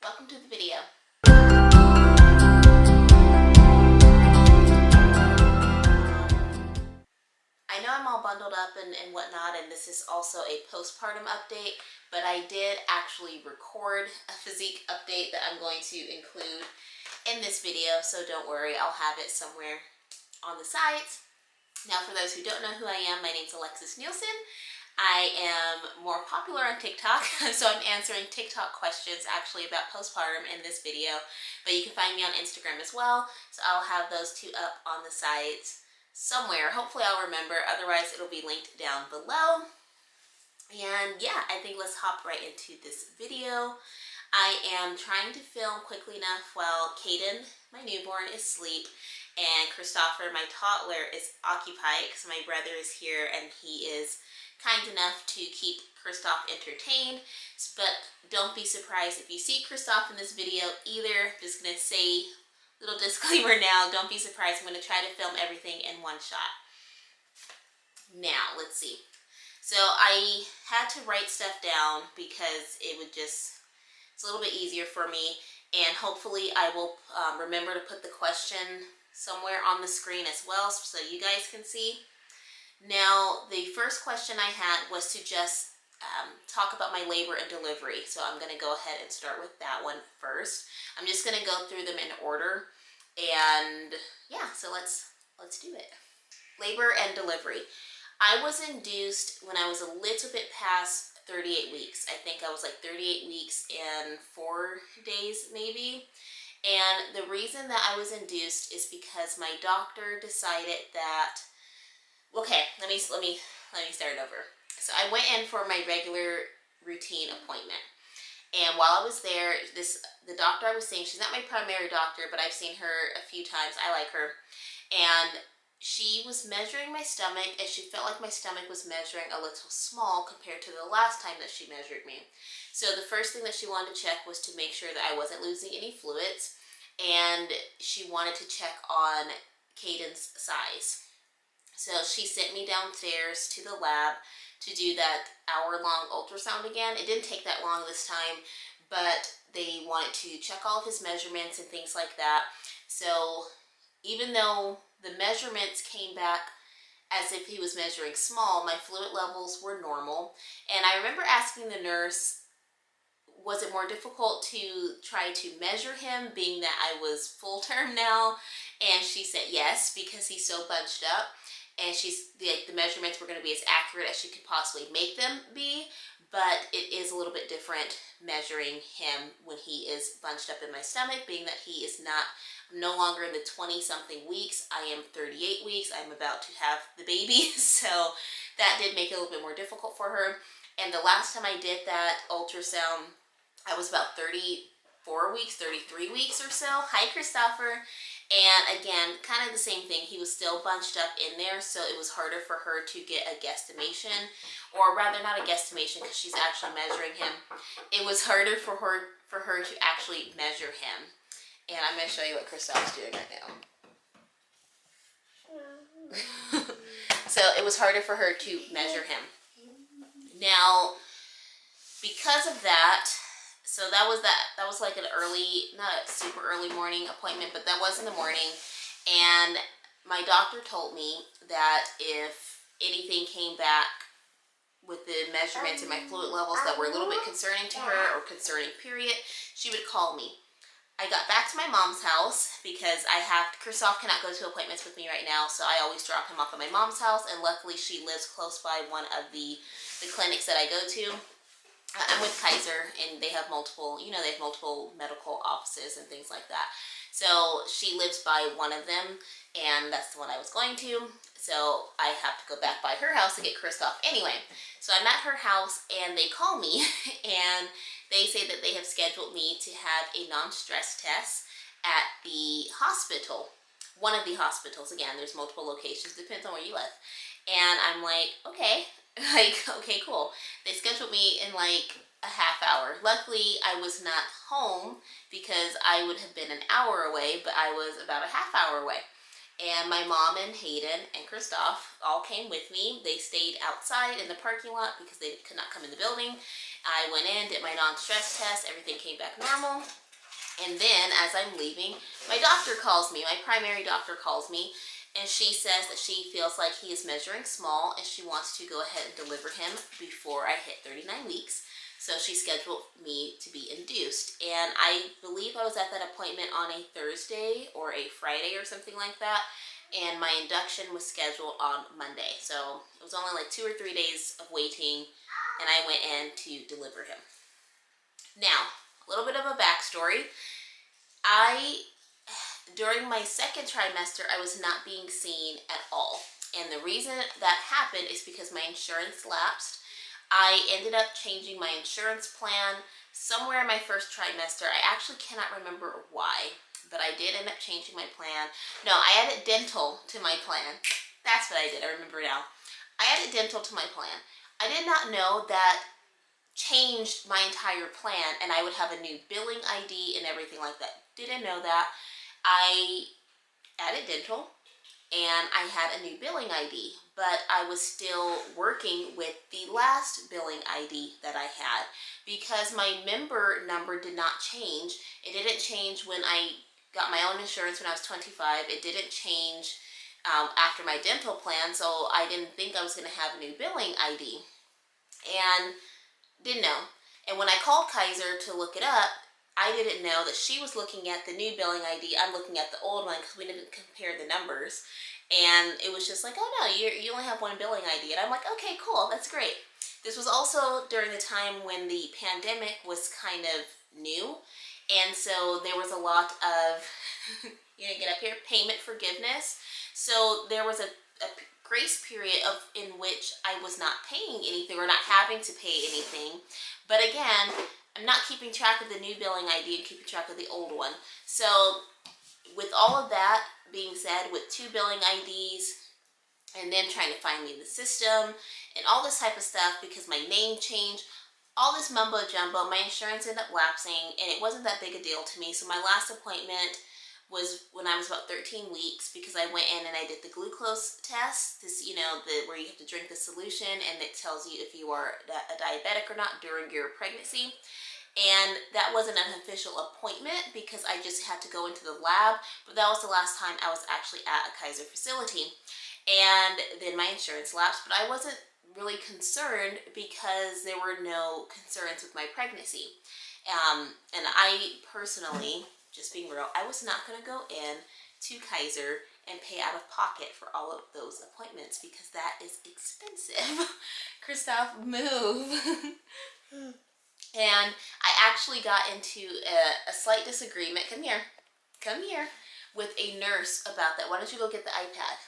welcome to the video. I know I'm all bundled up and whatnot, and this is also a postpartum update, but I did actually record a physique update that I'm going to include in this video, so don't worry, I'll have it somewhere on the sides. Now, for those who don't know who I am, my name's Alexis Nielsen. I am more popular on TikTok, so I'm answering TikTok questions actually about postpartum in this video, but you can find me on Instagram as well, so I'll have those two up on the sides somewhere. Hopefully I'll remember, otherwise it'll be linked down below. And yeah, I think let's hop right into this video. I am trying to film quickly enough while Caden, my newborn, is asleep, and Christopher, my toddler, is occupied because my brother is here and he is kind enough to keep Christoph entertained. But don't be surprised if you see Christoph in this video either. Just gonna say, little disclaimer now, don't be surprised. I'm gonna try to film everything in one shot. Now, let's see. So I had to write stuff down because it would just, it's a little bit easier for me, and hopefully I will remember to put the question somewhere on the screen as well so you guys can see. Now, the first question I had was to just talk about my labor and delivery. So I'm going to go ahead and start with that one first. I'm just going to go through them in order. And yeah, so let's do it. Labor and delivery. I was induced when I was a little bit past 38 weeks. I think I was like 38 weeks and 4 days maybe. And the reason that I was induced is because my doctor decided that, okay, let me start over. So I went in for my regular routine appointment, and while I was there, the doctor I was seeing, she's not my primary doctor, but I've seen her a few times. I like her, and she was measuring my stomach, and she felt like my stomach was measuring a little small compared to the last time that she measured me. So the first thing that she wanted to check was to make sure that I wasn't losing any fluids, and she wanted to check on Caden's size. So she sent me downstairs to the lab to do that hour-long ultrasound again. It didn't take that long this time, but they wanted to check all of his measurements and things like that. So even though the measurements came back as if he was measuring small, my fluid levels were normal. And I remember asking the nurse, was it more difficult to try to measure him, being that I was full term now? And she said yes, because he's so bunched up. And the measurements were going to be as accurate as she could possibly make them be, but it is a little bit different measuring him when he is bunched up in my stomach, being that he is no longer in the 20-something weeks. I am 38 weeks. I'm about to have the baby, so that did make it a little bit more difficult for her. And the last time I did that ultrasound, I was about 34 weeks, 33 weeks or so. Hi, Christopher. And again, kind of the same thing. He was still bunched up in there, so it was harder for her to get a guesstimation, or rather not a guesstimation because she's actually measuring him. It was harder for her to actually measure him. And I'm going to show you what Christophe's doing right now. So it was harder for her to measure him. Now, because of that, so that was like an early, not a super early morning appointment, but that was in the morning. And my doctor told me that if anything came back with the measurements and my fluid levels that were a little bit concerning to her, or concerning period, she would call me. I got back to my mom's house because Christoph cannot go to appointments with me right now, so I always drop him off at my mom's house, and luckily she lives close by one of the clinics that I go to. I'm with Kaiser, and they have multiple medical offices and things like that. So she lives by one of them, and that's the one I was going to. So I have to go back by her house to get Christoph anyway. So I'm at her house, and they call me, and they say that they have scheduled me to have a non-stress test at the hospital. One of the hospitals. Again, there's multiple locations, depends on where you live. And I'm like, okay. Okay, cool. They scheduled me in like a half hour. Luckily, I was not home because I would have been an hour away, but I was about a half hour away. And my mom and Hayden and Christoph all came with me. They stayed outside in the parking lot because they could not come in the building. I went in, did my non-stress test, everything came back normal. And then as I'm leaving, my doctor calls me, my primary doctor calls me, and she says that she feels like he is measuring small and she wants to go ahead and deliver him before I hit 39 weeks. So she scheduled me to be induced. And I believe I was at that appointment on a Thursday or a Friday or something like that. And my induction was scheduled on Monday. So it was only like 2 or 3 days of waiting, and I went in to deliver him. Now, a little bit of a backstory. During my second trimester, I was not being seen at all. And the reason that happened is because my insurance lapsed. I ended up changing my insurance plan somewhere in my first trimester. I actually cannot remember why, but I did end up changing my plan. No, I added dental to my plan. That's what I did, I remember now. I added dental to my plan. I did not know that changed my entire plan and I would have a new billing ID and everything like that. Didn't know that. I added dental and I had a new billing ID, but I was still working with the last billing ID that I had because my member number did not change. It didn't change when I got my own insurance when I was 25. It didn't change after my dental plan, so I didn't think I was going to have a new billing ID. And didn't know. And when I called Kaiser to look it up, I didn't know that she was looking at the new billing ID. I'm looking at the old one because we didn't compare the numbers. And it was just like, oh no, you only have one billing ID. And I'm like, okay, cool, that's great. This was also during the time when the pandemic was kind of new. And so there was a lot of, get up here, payment forgiveness. So there was a grace period in which I was not paying anything or not having to pay anything. But again, I'm not keeping track of the new billing ID and keeping track of the old one. So with all of that being said, with 2 billing IDs and then trying to find me in the system and all this type of stuff because my name changed, all this mumbo jumbo, my insurance ended up lapsing and it wasn't that big a deal to me. So my last appointment was when I was about 13 weeks because I went in and I did the glucose test, this, where you have to drink the solution and it tells you if you are a diabetic or not during your pregnancy. And that wasn't an official appointment because I just had to go into the lab, but that was the last time I was actually at a Kaiser facility. And then my insurance lapsed, but I wasn't really concerned because there were no concerns with my pregnancy. And I personally, just being real, I was not going to go in to Kaiser and pay out of pocket for all of those appointments because that is expensive. Christoph, move. And I actually got into a slight disagreement, come here, with a nurse about that. Why don't you go get the iPad?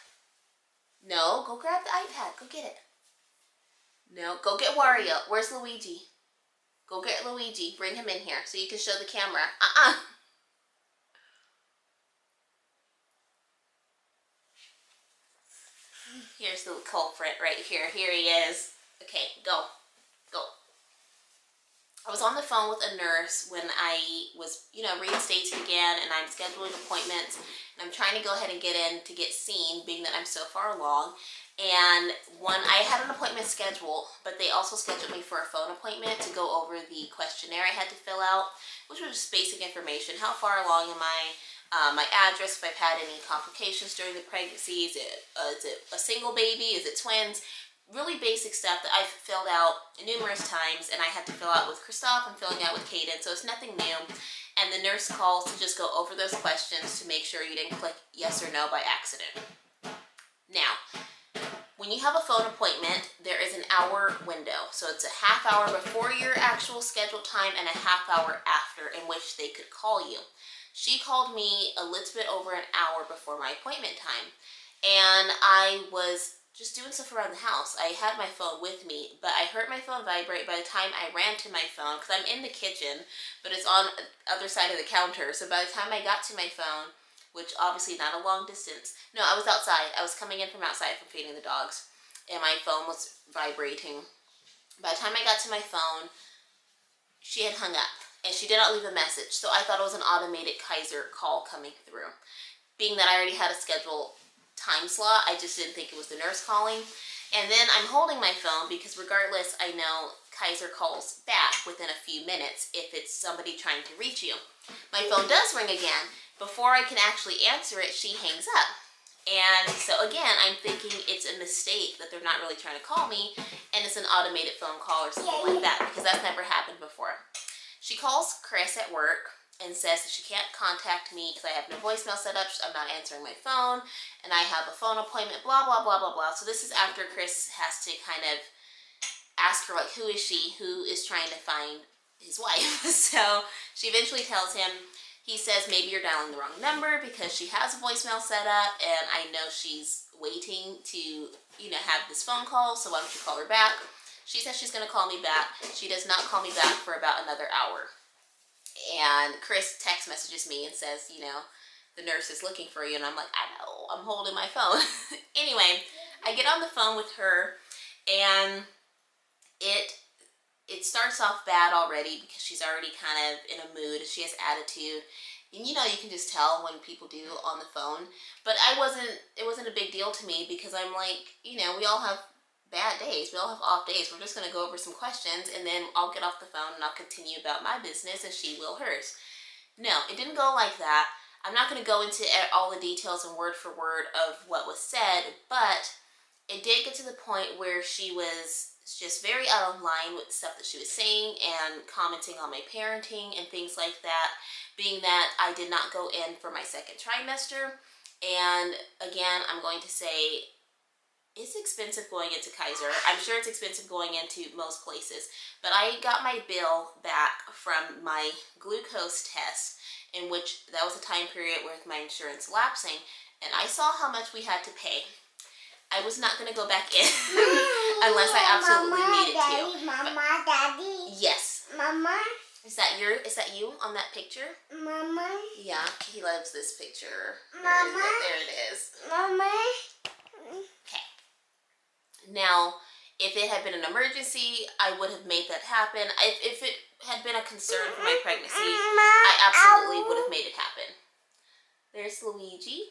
No, go grab the iPad, go get it. No, go get Wario. Where's Luigi? Go get Luigi, bring him in here so you can show the camera. Here's the culprit right here. Here he is. Okay, go. I was on the phone with a nurse when I was, reinstated again, and I'm scheduling appointments, and I'm trying to go ahead and get in to get seen, being that I'm so far along. And I had an appointment scheduled, but they also scheduled me for a phone appointment to go over the questionnaire I had to fill out, which was just basic information. How far along am I? My address, if I've had any complications during the pregnancy. Is it a single baby? Is it twins? Really basic stuff that I've filled out numerous times, and I had to fill out with Christoph and filling out with Kaden, so it's nothing new. And the nurse calls to just go over those questions to make sure you didn't click yes or no by accident. Now, when you have a phone appointment, there is an hour window. So it's a half hour before your actual scheduled time and a half hour after in which they could call you. She called me a little bit over an hour before my appointment time, and I was just doing stuff around the house. I had my phone with me, but I heard my phone vibrate by the time I ran to my phone, because I'm in the kitchen, but it's on the other side of the counter. So by the time I got to my phone, which obviously not a long distance, no, I was outside. I was coming in from outside from feeding the dogs, and my phone was vibrating. By the time I got to my phone, she had hung up, and she did not leave a message. So I thought it was an automated Kaiser call coming through. Being that I already had a scheduled time slot, I just didn't think it was the nurse calling. And then I'm holding my phone because regardless, I know Kaiser calls back within a few minutes if it's somebody trying to reach you. My phone does ring again. Before I can actually answer it, she hangs up. And so again, I'm thinking it's a mistake that they're not really trying to call me and it's an automated phone call or something like that, because that's never happened before. She calls Chris at work and says that she can't contact me because I have no voicemail set up, I'm not answering my phone, and I have a phone appointment, blah, blah, blah, blah, blah. So this is after Chris has to kind of ask her, like, who is she? Who is trying to find his wife? So she eventually tells him. He says, maybe you're dialing the wrong number because she has a voicemail set up and I know she's waiting to, you know, have this phone call, so why don't you call her back? She says she's going to call me back. She does not call me back for about another hour. And Chris text messages me and says, you know, the nurse is looking for you. And I'm like, I know, I'm holding my phone. Anyway, I get on the phone with her and it starts off bad already because she's already kind of in a mood and she has attitude. And you know, you can just tell when people do on the phone. But it wasn't a big deal to me because I'm like, you know, we all have bad days. We all have off days. We're just going to go over some questions and then I'll get off the phone and I'll continue about my business and she will hers. No, it didn't go like that. I'm not going to go into all the details and word for word of what was said, but it did get to the point where she was just very out of line with stuff that she was saying and commenting on my parenting and things like that, being that I did not go in for my second trimester. And again, I'm going to say it's expensive going into Kaiser. I'm sure it's expensive going into most places, but I got my bill back from my glucose test, in which that was a time period with my insurance lapsing, and I saw how much we had to pay. I was not going to go back in unless I absolutely needed to. Mama, Daddy. Yes. Mama. Is that you on that picture? Mama. Yeah, he loves this picture. Mama. There it is. Mama. Okay. Now, if it had been an emergency, I would have made that happen. If it had been a concern for my pregnancy, I absolutely would have made it happen. There's Luigi.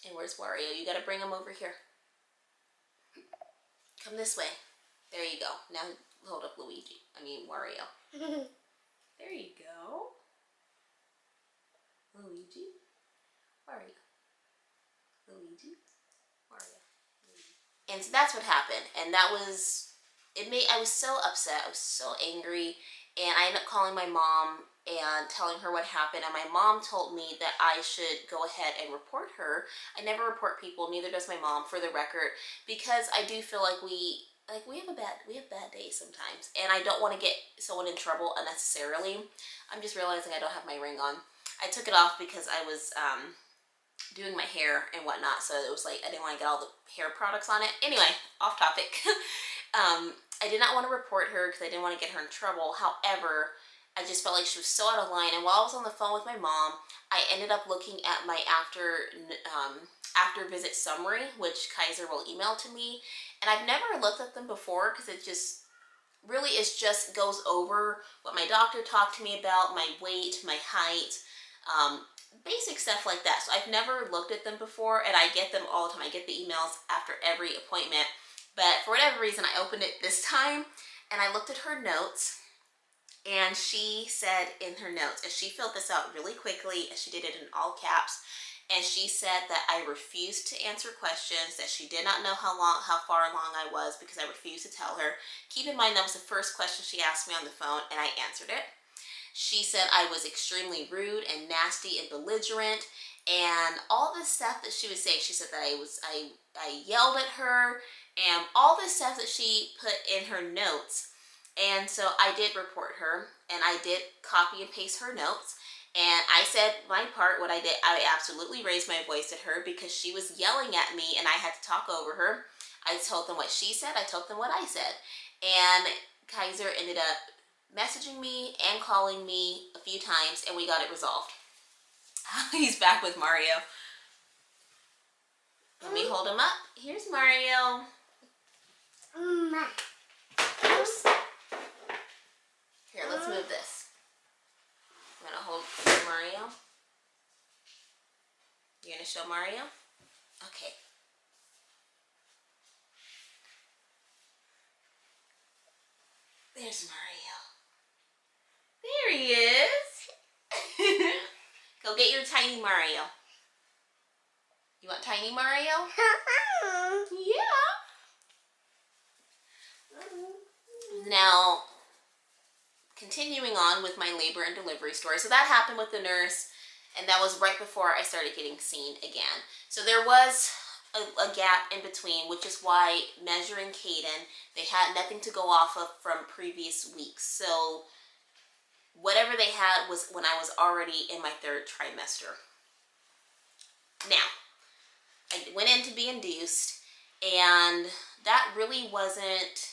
And where's Wario? You gotta bring him over here. Come this way. There you go. Now hold up Wario. There you go. Luigi. Wario. Luigi. Wario. And so that's what happened. And that was, I was so upset. I was so angry. And I ended up calling my mom and telling her what happened, and my mom told me that I should go ahead and report her. I never report people, neither does my mom, for the record, because I do feel like we have bad days sometimes, and I don't want to get someone in trouble unnecessarily. I'm just realizing I don't have my ring on. I took it off because I was doing my hair and whatnot, so it was like I didn't want to get all the hair products on it. Anyway, off topic. I did not want to report her because I didn't want to get her in trouble. However, I just felt like she was so out of line, and while I was on the phone with my mom, I ended up looking at my after visit summary, which Kaiser will email to me, and I've never looked at them before because it just really just goes over what my doctor talked to me about, my weight, my height, basic stuff like that. So I've never looked at them before, and I get them all the time. I get the emails after every appointment, but for whatever reason, I opened it this time, and I looked at her notes. And she said in her notes, and she filled this out really quickly, and she did it in all caps, and she said that I refused to answer questions, that she did not know how far along I was because I refused to tell her. Keep in mind, that was the first question she asked me on the phone, and I answered it. She said I was extremely rude and nasty and belligerent, and all this stuff that she was saying. She said that I yelled at her, and all this stuff that she put in her notes. And so I did report her, and I did copy and paste her notes, and I said my part. What I did, I absolutely raised my voice at her because she was yelling at me and I had to talk over her. I told them what she said, I told them what I said, and Kaiser ended up messaging me and calling me a few times, and we got it resolved. He's back with Mario. Let me hold him up. Here's Mario. Oops. Here, let's move this. I'm gonna hold Mario. You're gonna show Mario? Okay. There's Mario. There he is. Go get your tiny Mario. You want tiny Mario? Yeah. Now, continuing on with my labor and delivery story. So that happened with the nurse, and that was right before I started getting seen again. So there was a gap in between, which is why measuring Caden, they had nothing to go off of from previous weeks. So whatever they had was when I was already in my 3rd trimester. Now, I went in to be induced, and that really wasn't,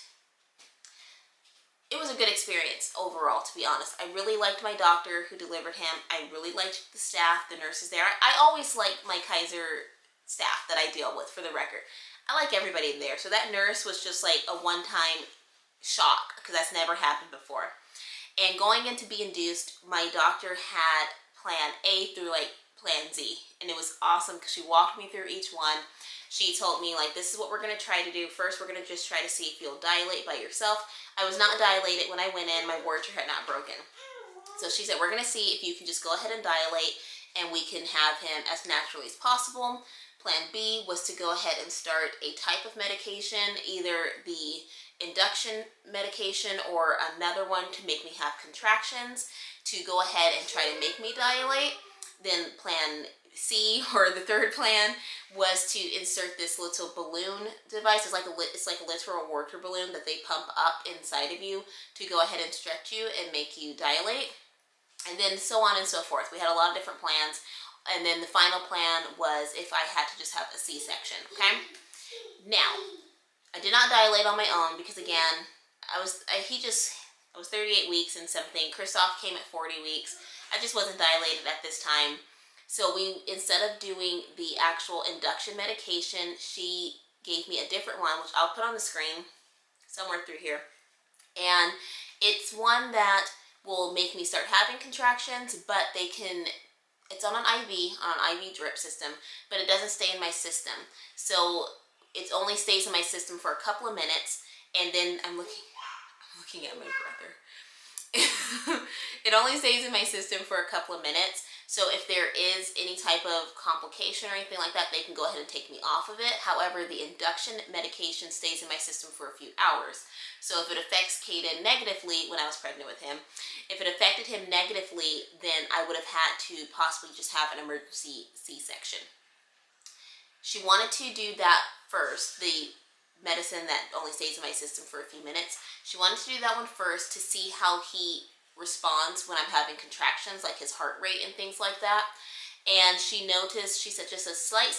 it was a good experience overall, to be honest. I really liked my doctor who delivered him. I really liked the staff, the nurses there. I always like my Kaiser staff that I deal with, for the record. I like everybody there. So that nurse was just like a one-time shock, because that's never happened before. And going in to be induced, my doctor had plan A through like plan Z. And it was awesome because she walked me through each one. She told me, like, this is what we're going to try to do. First, we're going to just try to see if you'll dilate by yourself. I was not dilated when I went in. My worture had not broken. So she said, we're going to see if you can just go ahead and dilate, and we can have him as naturally as possible. Plan B was to go ahead and start a type of medication, either the induction medication or another one to make me have contractions, to go ahead and try to make me dilate. Then plan C, or the 3rd plan, was to insert this little balloon device. It's like a literal water balloon that they pump up inside of you to go ahead and stretch you and make you dilate. And then so on and so forth. We had a lot of different plans. And then the final plan was if I had to just have a C-section, okay? Now, I did not dilate on my own because, again, I was 38 weeks and something. Christoph came at 40 weeks. I just wasn't dilated at this time. So instead of doing the actual induction medication, she gave me a different one, which I'll put on the screen somewhere through here. And it's one that will make me start having contractions, but it's on an IV drip system, but it doesn't stay in my system. So it only stays in my system for a couple of minutes, and then I'm looking at my brother. It only stays in my system for a couple of minutes. So if there is any type of complication or anything like that, they can go ahead and take me off of it. However, the induction medication stays in my system for a few hours. So if it affects Caden negatively, when I was pregnant with him, if it affected him negatively, then I would have had to possibly just have an emergency C-section. She wanted to do that first, the medicine that only stays in my system for a few minutes. She wanted to do that one first to see how he responds when I'm having contractions, like his heart rate and things like that. And she noticed, she said, just a slight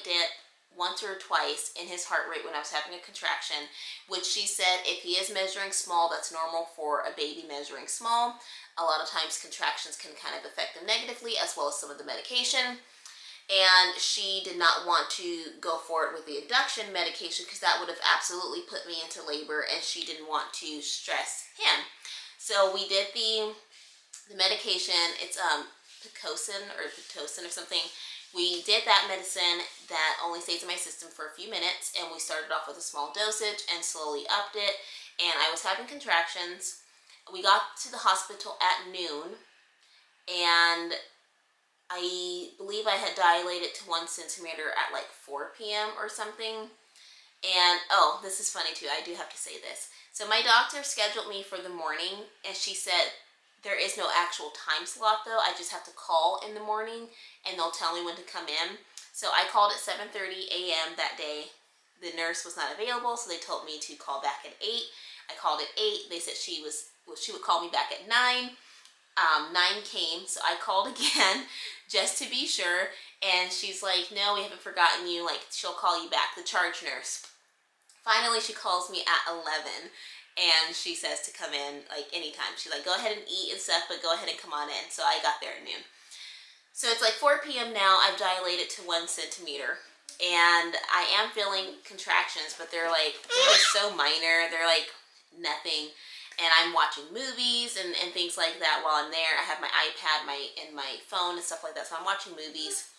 dip once or twice in his heart rate when I was having a contraction, which she said if he is measuring small, that's normal for a baby measuring small. A lot of times contractions can kind of affect them negatively, as well as some of the medication. And she did not want to go forward with the induction medication because that would have absolutely put me into labor, and she didn't want to stress him. So we did the medication. It's Pitocin or something. We did that medicine that only stays in my system for a few minutes, and we started off with a small dosage and slowly upped it, and I was having contractions. We got to the hospital at noon, and I believe I had dilated to 1 centimeter at like 4 p.m. or something. And, oh, this is funny too, I do have to say this. So my doctor scheduled me for the morning, and she said there is no actual time slot though. I just have to call in the morning, and they'll tell me when to come in. So I called at 7:30 a.m. that day. The nurse was not available, so they told me to call back at 8. I called at 8. They said she would call me back at 9. 9 came, so I called again just to be sure, and she's like, no, we haven't forgotten you, like, she'll call you back, the charge nurse. Finally, she calls me at 11, and she says to come in, like, anytime. She's like, go ahead and eat and stuff, but go ahead and come on in. So I got there at noon. So it's like 4 p.m. now. I've dilated to 1 centimeter, and I am feeling contractions, but they're so minor. They're like nothing. And I'm watching movies and things like that while I'm there. I have my iPad and my phone and stuff like that, so I'm watching movies.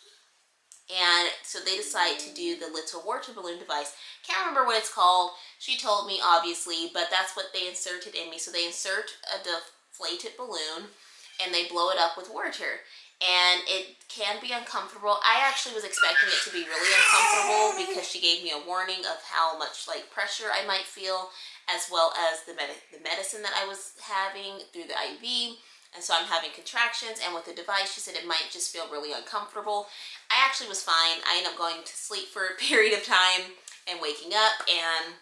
And so they decide to do the little water balloon device. Can't remember what it's called. She told me, obviously, but that's what they inserted in me. So they insert a deflated balloon and they blow it up with water. And it can be uncomfortable. I actually was expecting it to be really uncomfortable because she gave me a warning of how much like pressure I might feel, as well as the medicine that I was having through the IV. And so I'm having contractions, and with the device, she said it might just feel really uncomfortable. I actually was fine. I ended up going to sleep for a period of time and waking up, and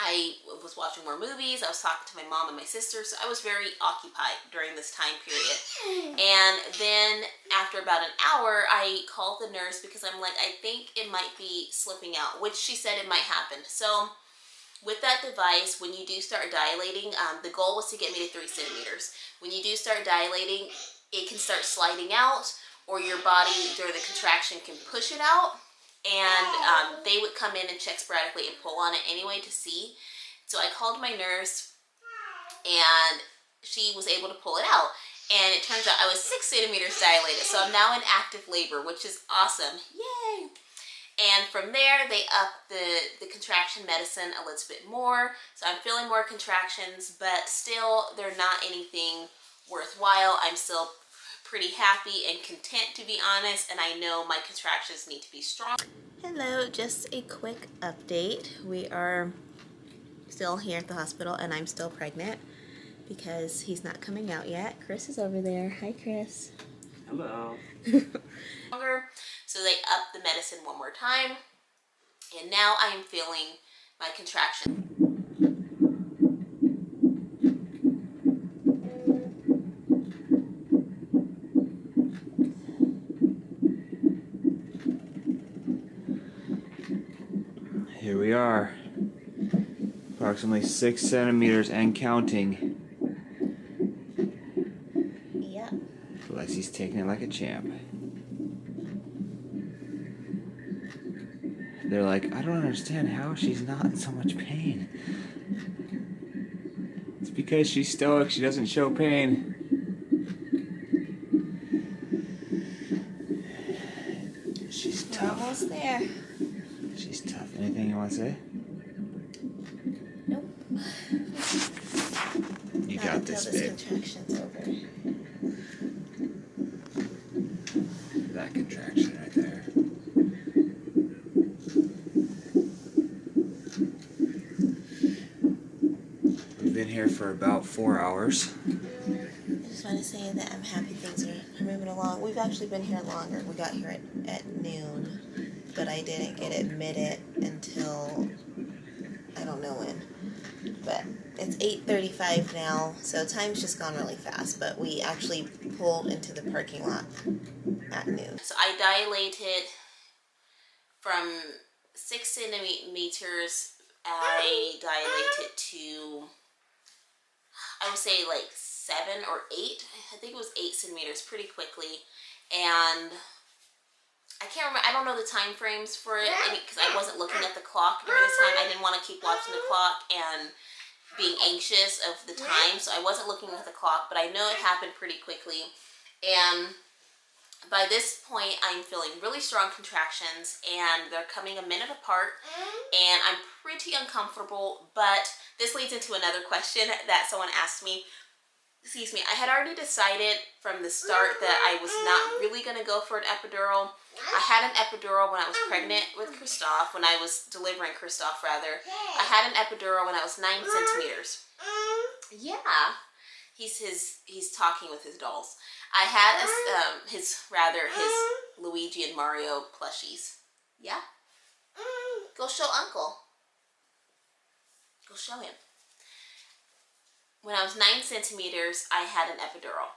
I was watching more movies. I was talking to my mom and my sister, so I was very occupied during this time period. And then after about an hour, I called the nurse because I'm like, I think it might be slipping out, which she said it might happen. So with that device, when you do start dilating, the goal was to get me to 3 centimeters. When you do start dilating, it can start sliding out, or your body during the contraction can push it out. And they would come in and check sporadically and pull on it anyway to see. So I called my nurse, and she was able to pull it out. And it turns out I was 6 centimeters dilated. So I'm now in active labor, which is awesome. Yay! And from there, they upped the contraction medicine a little bit more. So I'm feeling more contractions, but still, they're not anything worthwhile. I'm still pretty happy and content, to be honest, and I know my contractions need to be strong. Hello, just a quick update. We are still here at the hospital, and I'm still pregnant because he's not coming out yet. Chris is over there. Hi, Chris. Hello. So they upped the medicine one more time, and now I am feeling my contractions. Here we are. Approximately 6 centimeters and counting. Yep. Lexi's taking it like a champ. They're like, I don't understand how she's not in so much pain. It's because she's stoic, she doesn't show pain. She's We're tough. almost there. She's tough. Anything you want to say? Nope. You Not got this, until babe. contraction's over. That contraction right there. We've been here for about 4 hours. I just want to say that I'm happy things are moving along. We've actually been here longer. We got here at noon, but I didn't get admitted until I don't know when. But it's 8:35 now, so time's just gone really fast. But we actually pulled into the parking lot at noon. So I dilated from 6 centimeters. I dilated to, I would say, like 7 or 8. I think it was 8 centimeters pretty quickly. And I can't remember, I don't know the time frames for it because I wasn't looking at the clock during this time. I didn't want to keep watching the clock and being anxious of the time, so I wasn't looking at the clock, but I know it happened pretty quickly. And by this point, I'm feeling really strong contractions, and they're coming a minute apart, and I'm pretty uncomfortable. But this leads into another question that someone asked me. Excuse me, I had already decided from the start that I was not really going to go for an epidural. I had an epidural when I was pregnant with Christoph, when I was delivering Christoph, rather. I had an epidural when I was 9 centimeters. Yeah, he's talking with his dolls. I had his Luigi and Mario plushies. Yeah? Go show Uncle. Go show him. When I was 9 centimeters, I had an epidural.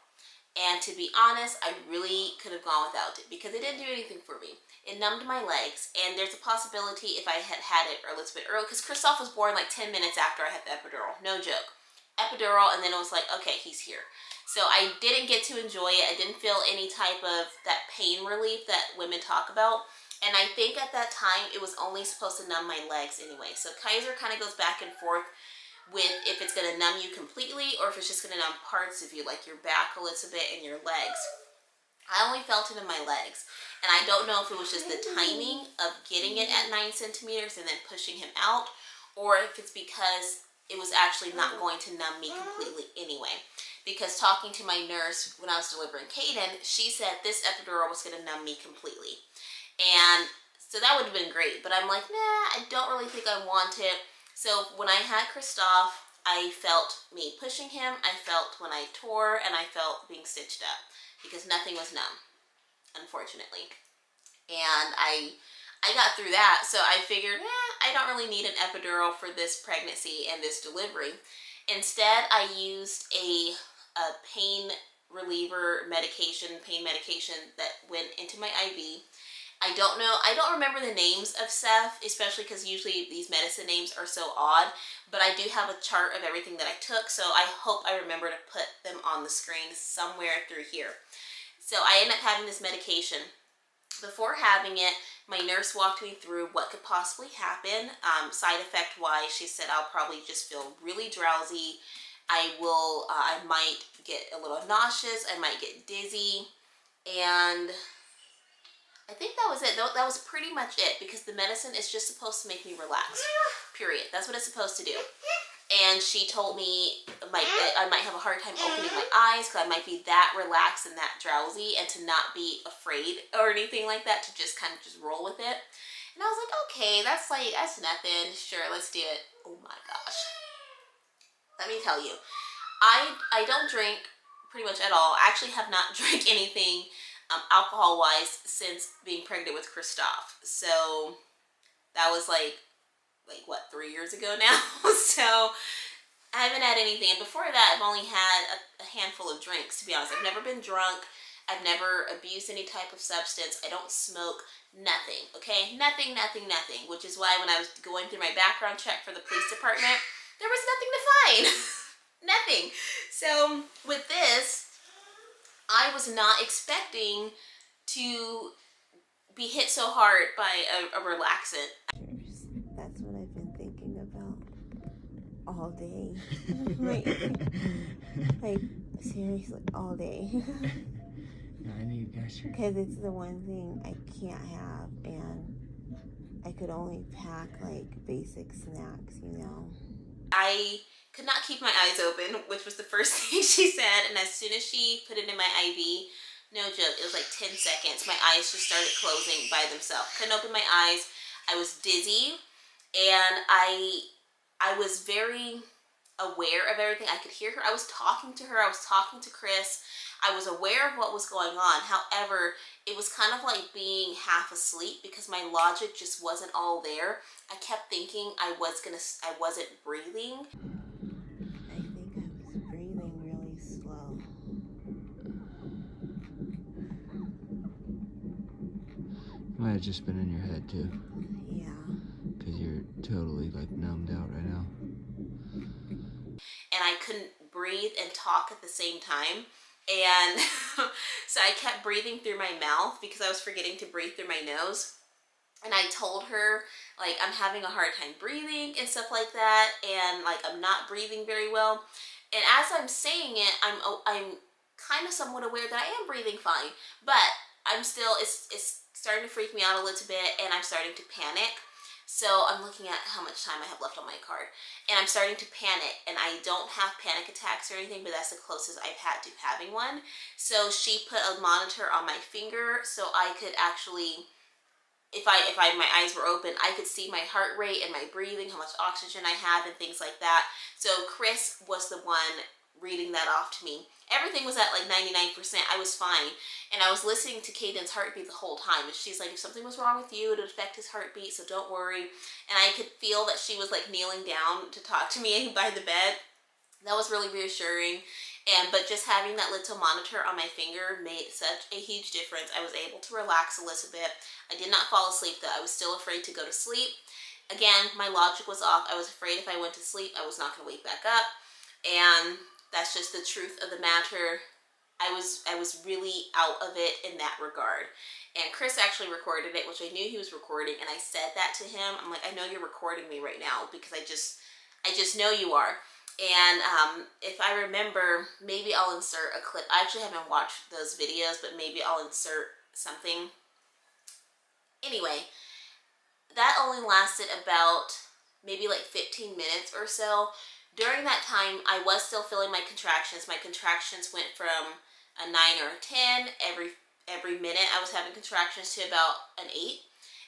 And to be honest, I really could have gone without it because it didn't do anything for me. It numbed my legs, and there's a possibility if I had had it a little bit early, because Christoph was born like 10 minutes after I had the epidural. No joke. Epidural, and then it was like, okay, he's here. So I didn't get to enjoy it. I didn't feel any type of that pain relief that women talk about. And I think at that time, it was only supposed to numb my legs anyway. So Kaiser kind of goes back and forth with if it's going to numb you completely or if it's just going to numb parts of you, like your back a little bit and your legs. I only felt it in my legs. And I don't know if it was just the timing of getting it at 9 centimeters and then pushing him out, or if it's because it was actually not going to numb me completely anyway. Because talking to my nurse when I was delivering Caden, she said this epidural was going to numb me completely. And so that would have been great. But I'm like, nah, I don't really think I want it. So when I had Christophe, I felt me pushing him, I felt when I tore, and I felt being stitched up. Because nothing was numb, unfortunately. And I got through that, so I figured, I don't really need an epidural for this pregnancy and this delivery. Instead, I used a pain reliever medication, pain medication that went into my IV. I don't remember the names of stuff, especially because usually these medicine names are so odd, but I do have a chart of everything that I took, so I hope I remember to put them on the screen somewhere through here. So I ended up having this medication. Before having it, my nurse walked me through what could possibly happen. Side effect wise, she said I'll probably just feel really drowsy. I might get a little nauseous, I might get dizzy, and I think that was it. That was pretty much it, because the medicine is just supposed to make me relax, period. That's what it's supposed to do. And she told me I might have a hard time opening my eyes because I might be that relaxed and that drowsy, and to not be afraid or anything like that, to just kind of just roll with it. And I was like, okay, that's nothing. Sure, let's do it. Oh my gosh. Let me tell you, I don't drink pretty much at all. I actually have not drank anything alcohol-wise since being pregnant with Christophe. So that was like what, 3 years ago now? So I haven't had anything. And before that, I've only had a handful of drinks, to be honest. I've never been drunk. I've never abused any type of substance. I don't smoke. Nothing. Okay? Nothing. Which is why when I was going through my background check for the police department, there was nothing to find. Nothing. So with this, I was not expecting to be hit so hard by a relaxant. That's what I've been thinking about all day. like seriously, all day. No, I need Gusher. Because it's the one thing I can't have, and I could only pack like basic snacks, you know. I could not keep my eyes open, which was the first thing she said, and as soon as she put it in my IV, no joke, it was like 10 seconds, my eyes just started closing by themselves. Couldn't open my eyes. I was dizzy, and I was very aware of everything. I could hear her. I was talking to her. I was talking to Chris. I was aware of what was going on. However, it was kind of like being half asleep because my logic just wasn't all there. I kept thinking I wasn't breathing. I think I was breathing really slow. Might have just been in your head too. Yeah. Because you're totally like numbed out right now. And I couldn't breathe and talk at the same time. And so I kept breathing through my mouth because I was forgetting to breathe through my nose. And I told her, like, I'm having a hard time breathing and stuff like that, and like I'm not breathing very well. And as I'm saying it, I'm kind of somewhat aware that I am breathing fine, but I'm still, it's starting to freak me out a little bit, and I'm starting to panic. So I'm looking at how much time I have left on my card, and I'm starting to panic, and I don't have panic attacks or anything, but that's the closest I've had to having one. So she put a monitor on my finger so I could actually, if my eyes were open, I could see my heart rate and my breathing, how much oxygen I have and things like that. So Chris was the one reading that off to me. Everything was at like 99%. I was fine. And I was listening to Caden's heartbeat the whole time. And she's like, if something was wrong with you, it would affect his heartbeat, so don't worry. And I could feel that she was like kneeling down to talk to me by the bed. That was really reassuring. But just having that little monitor on my finger made such a huge difference. I was able to relax a little bit. I did not fall asleep though. I was still afraid to go to sleep. Again, my logic was off. I was afraid if I went to sleep, I was not going to wake back up. And that's just the truth of the matter. I was really out of it in that regard. And Chris actually recorded it, which I knew he was recording, and I said that to him. I'm like, I know you're recording me right now because I just know you are. And if I remember, maybe I'll insert a clip. I actually haven't watched those videos, but maybe I'll insert something. Anyway, that only lasted about maybe like 15 minutes or so. During that time, I was still feeling my contractions. My contractions went from a 9 or a 10 every minute. I was having contractions to about an 8.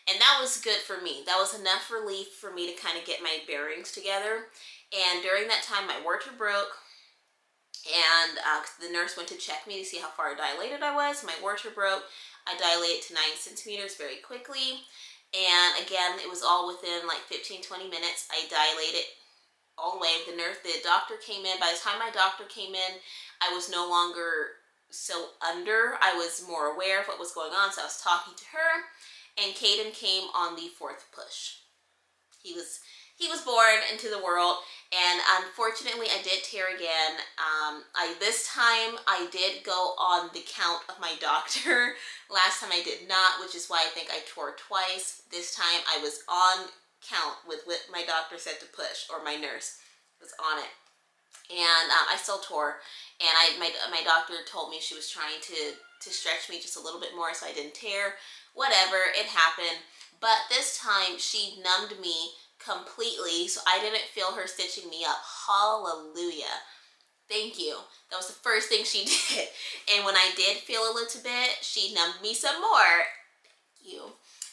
And that was good for me. That was enough relief for me to kind of get my bearings together. And during that time, my worter broke. And the nurse went to check me to see how far dilated I was. My worter broke. I dilated to 9 centimeters very quickly. And again, it was all within like 15-20 minutes. I dilated all the way. The doctor came in. By the time my doctor came in, I was no longer so under. I was more aware of what was going on. So I was talking to her. And Caden came on the 4th push. He was born into the world, and unfortunately I did tear again. This time I did go on the count of my doctor. Last time I did not, which is why I think I tore twice. This time I was on count with what my doctor said to push, or my nurse was on it. And I still tore, and my doctor told me she was trying to stretch me just a little bit more so I didn't tear. Whatever, it happened. But this time she numbed me completely, so I didn't feel her stitching me up. Hallelujah. Thank you. That was the first thing she did. And when I did feel a little bit, she numbed me some more. Thank you.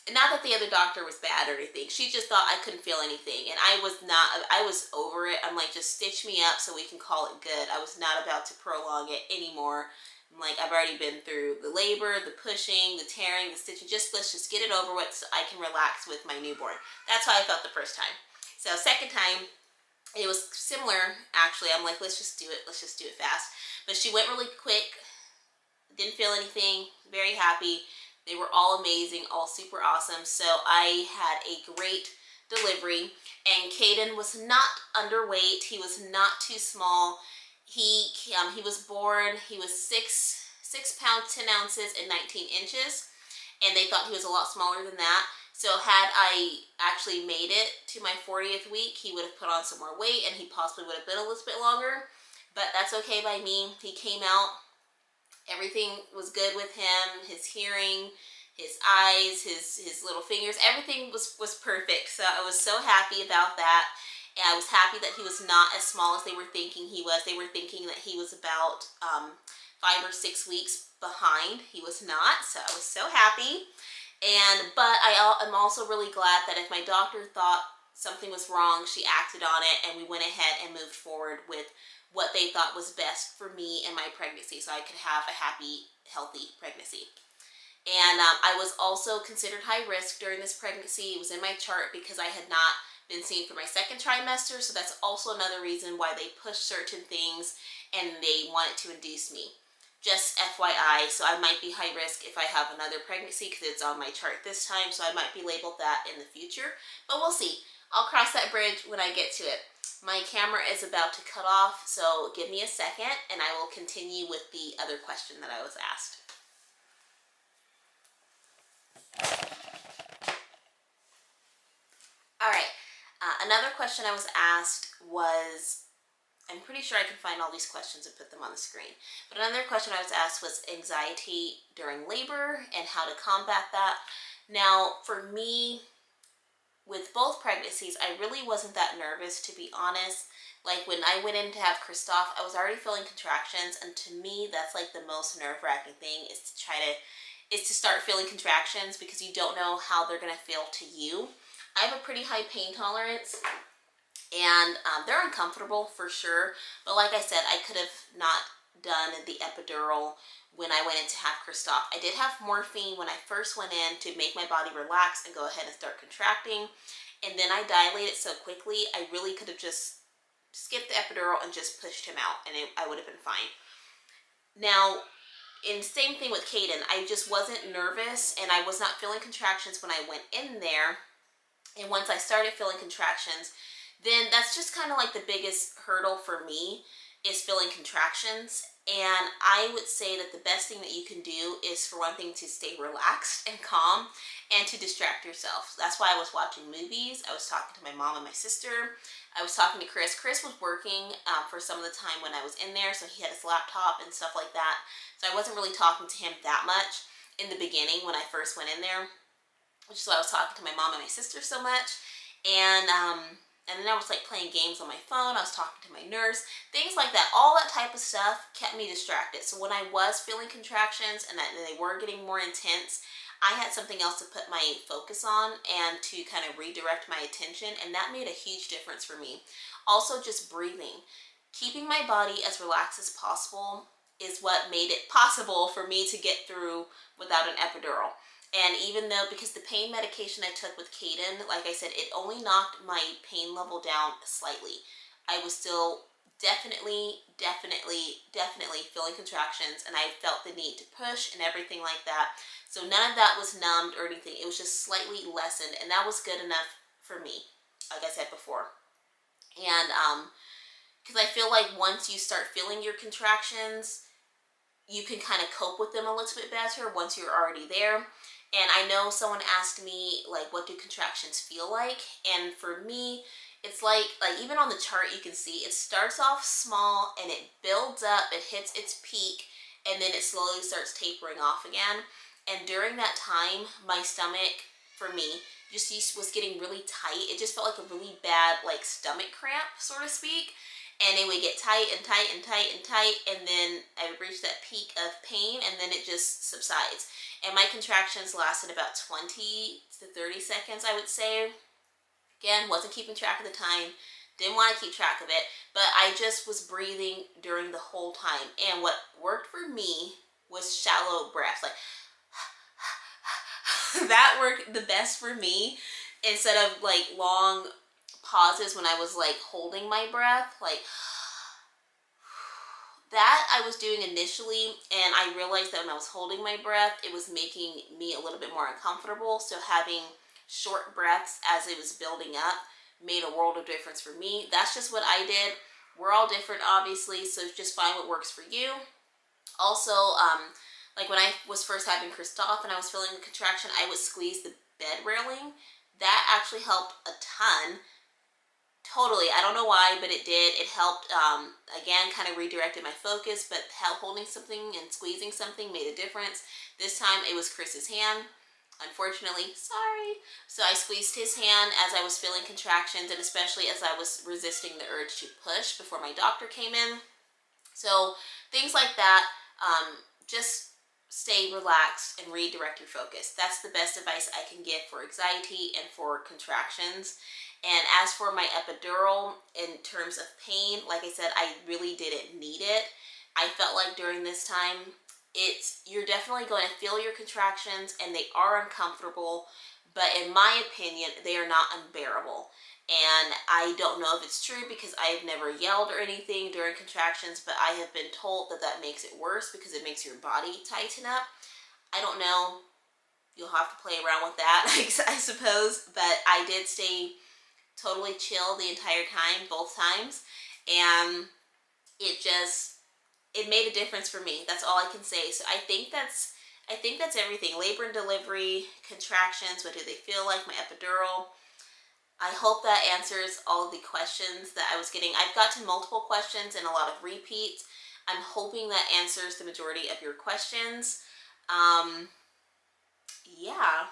And not that the other doctor was bad or anything. She just thought I couldn't feel anything. And I was over it. I'm like, just stitch me up so we can call it good. I was not about to prolong it anymore. I'm like, I've already been through the labor, the pushing, the tearing, the stitching. Let's just get it over with so I can relax with my newborn. That's how I felt the first time. So second time, it was similar, actually. I'm like, let's just do it. Let's just do it fast. But she went really quick. Didn't feel anything. Very happy. They were all amazing, all super awesome. So I had a great delivery. And Caden was not underweight. He was not too small. He was born, he was 6 pounds, 10 ounces, and 19 inches. And they thought he was a lot smaller than that. So had I actually made it to my 40th week, he would have put on some more weight and he possibly would have been a little bit longer. But that's okay by me. He came out. Everything was good with him. His hearing, his eyes, his little fingers, everything was perfect. So I was so happy about that. And I was happy that he was not as small as they were thinking he was. They were thinking that he was about 5 or 6 weeks behind. He was not, so I was so happy. But I'm also really glad that if my doctor thought something was wrong, she acted on it, and we went ahead and moved forward with what they thought was best for me and my pregnancy, so I could have a happy, healthy pregnancy. And I was also considered high risk during this pregnancy. It was in my chart because I had not been seen for my 2nd trimester, so that's also another reason why they push certain things and they wanted to induce me. Just FYI, so I might be high risk if I have another pregnancy because it's on my chart this time, so I might be labeled that in the future, but we'll see. I'll cross that bridge when I get to it. My camera is about to cut off, so give me a second and I will continue with the other question that I was asked. All right. Another question I was asked was, I'm pretty sure I can find all these questions and put them on the screen, but another question I was asked was anxiety during labor and how to combat that. Now, for me, with both pregnancies, I really wasn't that nervous, to be honest. Like when I went in to have Christoph, I was already feeling contractions, and to me, that's like the most nerve-wracking thing is to start feeling contractions because you don't know how they're gonna feel to you. I have a pretty high pain tolerance, and they're uncomfortable for sure. But like I said, I could have not done the epidural when I went in to have Christoph. I did have morphine when I first went in to make my body relax and go ahead and start contracting. And then I dilated so quickly, I really could have just skipped the epidural and just pushed him out, and I would have been fine. Now, and same thing with Caden, I just wasn't nervous and I was not feeling contractions when I went in there. And once I started feeling contractions, then that's just kind of like the biggest hurdle for me is feeling contractions. And I would say that the best thing that you can do is, for one thing, to stay relaxed and calm and to distract yourself. That's why I was watching movies. I was talking to my mom and my sister. I was talking to Chris. Chris was working for some of the time when I was in there, so he had his laptop and stuff like that. So I wasn't really talking to him that much in the beginning when I first went in there, which is why I was talking to my mom and my sister so much. And then I was like playing games on my phone. I was talking to my nurse, things like that. All that type of stuff kept me distracted. So when I was feeling contractions and they were getting more intense, I had something else to put my focus on and to kind of redirect my attention, and that made a huge difference for me. Also, just breathing. Keeping my body as relaxed as possible is what made it possible for me to get through without an epidural. And even though, because the pain medication I took with Caden, like I said, it only knocked my pain level down slightly. I was still definitely feeling contractions, and I felt the need to push and everything like that. So none of that was numbed or anything. It was just slightly lessened, and that was good enough for me, like I said before. And because I feel like once you start feeling your contractions, you can kind of cope with them a little bit better once you're already there. And I know someone asked me, like, what do contractions feel like? And for me, it's like even on the chart you can see it starts off small and it builds up, it hits its peak, and then it slowly starts tapering off again. And during that time, my stomach, for me, just was getting really tight. It just felt like a really bad, like, stomach cramp, so to speak. And it would get tight and tight and tight and tight, and then I would reach that peak of pain, and then it just subsides. And my contractions lasted about 20 to 30 seconds, I would say. Again, wasn't keeping track of the time, didn't want to keep track of it, but I just was breathing during the whole time. And what worked for me was shallow breaths, like that worked the best for me, instead of like long pauses when I was like holding my breath, like that I was doing initially, and I realized that when I was holding my breath, it was making me a little bit more uncomfortable. So having short breaths as it was building up made a world of difference for me. That's just what I did. We're all different, obviously, so just find what works for you. Also, like when I was first having Christoph and I was feeling the contraction, I would squeeze the bed railing. That actually helped a ton. Totally, I don't know why, but it did. It helped, again, kind of redirected my focus, but holding something and squeezing something made a difference. This time it was Chris's hand. Unfortunately, sorry. So I squeezed his hand as I was feeling contractions, and especially as I was resisting the urge to push before my doctor came in. So things like that, just stay relaxed and redirect your focus. That's the best advice I can give for anxiety and for contractions. And as for my epidural, in terms of pain, like I said, I really didn't need it. I felt like during this time, you're definitely going to feel your contractions, and they are uncomfortable, but in my opinion, they are not unbearable. And I don't know if it's true because I've never yelled or anything during contractions, but I have been told that that makes it worse because it makes your body tighten up. I don't know. You'll have to play around with that, I suppose. But I did stay totally chill the entire time, both times. And it made a difference for me. That's all I can say. So I think that's everything. Labor and delivery, contractions, what do they feel like, my epidural. I hope that answers all of the questions that I was getting. I've gotten multiple questions and a lot of repeats. I'm hoping that answers the majority of your questions. Yeah,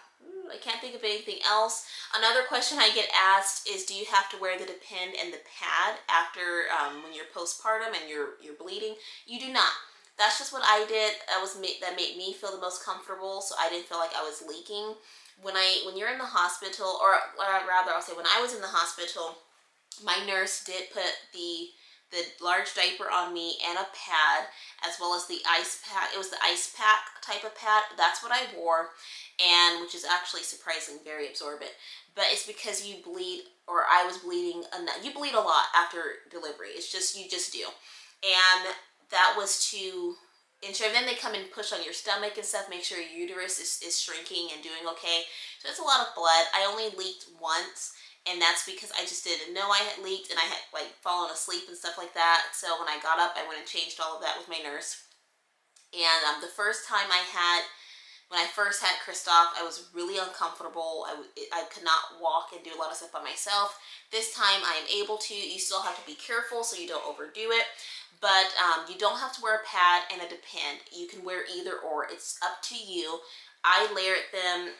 I can't think of anything else. Another question I get asked is, do you have to wear the Depend and the pad after when you're postpartum and you're bleeding? You do not. That's just what I did. That made me feel the most comfortable, so I didn't feel like I was leaking. When you're in the hospital, or rather I'll say when I was in the hospital, my nurse did put the large diaper on me and a pad, as well as the ice pack. It was the ice pack type of pad. That's what I wore, and which is actually surprisingly very absorbent. But it's because you bleed, or I was bleeding enough. You bleed a lot after delivery. It's just, you just do. And that was to ensure, then they come and push on your stomach and stuff, make sure your uterus is shrinking and doing okay. So it's a lot of blood. I only leaked once, and that's because I just didn't know I had leaked, and I had like fallen asleep and stuff like that. So when I got up, I went and changed all of that with my nurse. And the first time when I first had Christoph, I was really uncomfortable. I could not walk and do a lot of stuff by myself. This time I am able to. You still have to be careful so you don't overdo it. But you don't have to wear a pad and a depend. You can wear either or. It's up to you. I layered them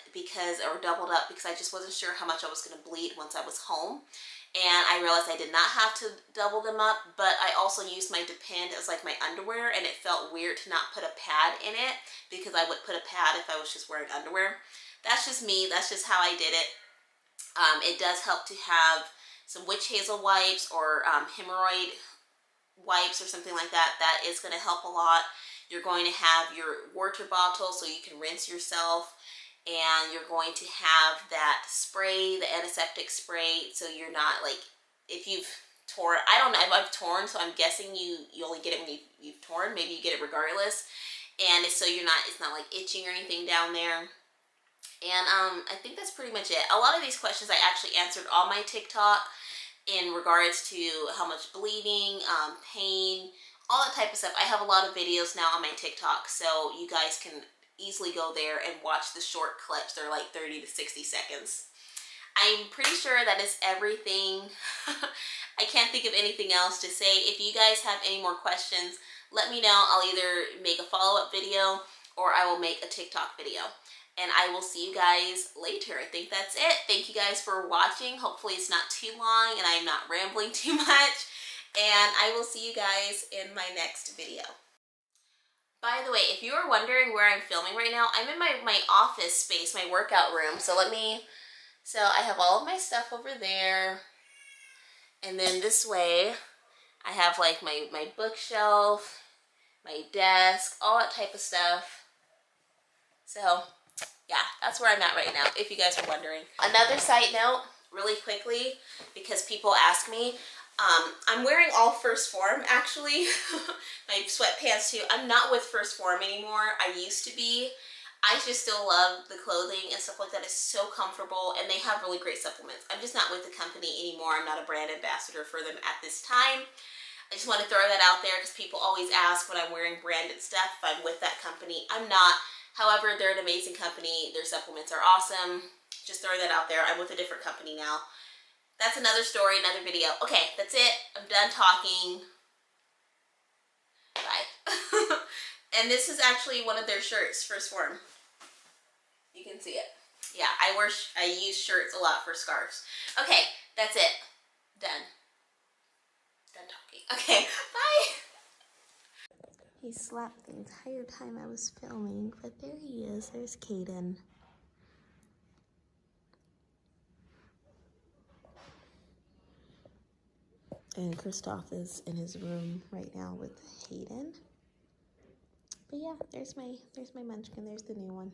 or doubled up because I just wasn't sure how much I was going to bleed once I was home. And I realized I did not have to double them up, but I also used my depend as like my underwear, and it felt weird to not put a pad in it because I would put a pad if I was just wearing underwear. That's just me. That's just how I did it. It does help to have some witch hazel wipes or hemorrhoid wipes or something like that. That is going to help a lot. You're going to have your water bottle so you can rinse yourself. And you're going to have that spray, the antiseptic spray, so you're not like, if you've torn, I don't know if I've torn, so I'm guessing you only get it when you've torn. Maybe you get it regardless. And so it's not like itching or anything down there. And I think that's pretty much it. A lot of these questions I actually answered on my TikTok in regards to how much bleeding, pain, all that type of stuff. I have a lot of videos now on my TikTok, so you guys can easily go there and watch the short clips. They're like 30 to 60 seconds. I'm pretty sure that is everything. I can't think of anything else to say. If you guys have any more questions, let me know. I'll either make a follow-up video or I will make a TikTok video. And I will see you guys later. I think that's it. Thank you guys for watching. Hopefully it's not too long and I'm not rambling too much. And I will see you guys in my next video. By the way, if you are wondering where I'm filming right now, I'm in my office space, my workout room. So I have all of my stuff over there. And then this way, I have like my bookshelf, my desk, all that type of stuff. So yeah, that's where I'm at right now, if you guys are wondering. Another side note, really quickly, because people ask me, I'm wearing all First Form, actually. My sweatpants too. I'm not with First Form anymore. I used to be. I just still love the clothing and stuff like that. It's so comfortable, and they have really great supplements. I'm just not with the company anymore. I'm not a brand ambassador for them at this time. I just want to throw that out there because people always ask when I'm wearing branded stuff if I'm with that company. I'm not. However, they're an amazing company. Their supplements are awesome. Just throwing that out there. I'm with a different company now. That's another story, another video. Okay, that's it. I'm done talking. Bye. And this is actually one of their shirts, First Form. You can see it. Yeah, I use shirts a lot for scarves. Okay, that's it. Done. Done talking. Okay, bye. He slept the entire time I was filming, but there he is. There's Caden. And Christoph is in his room right now with Hayden. But yeah, there's my munchkin. There's the new one.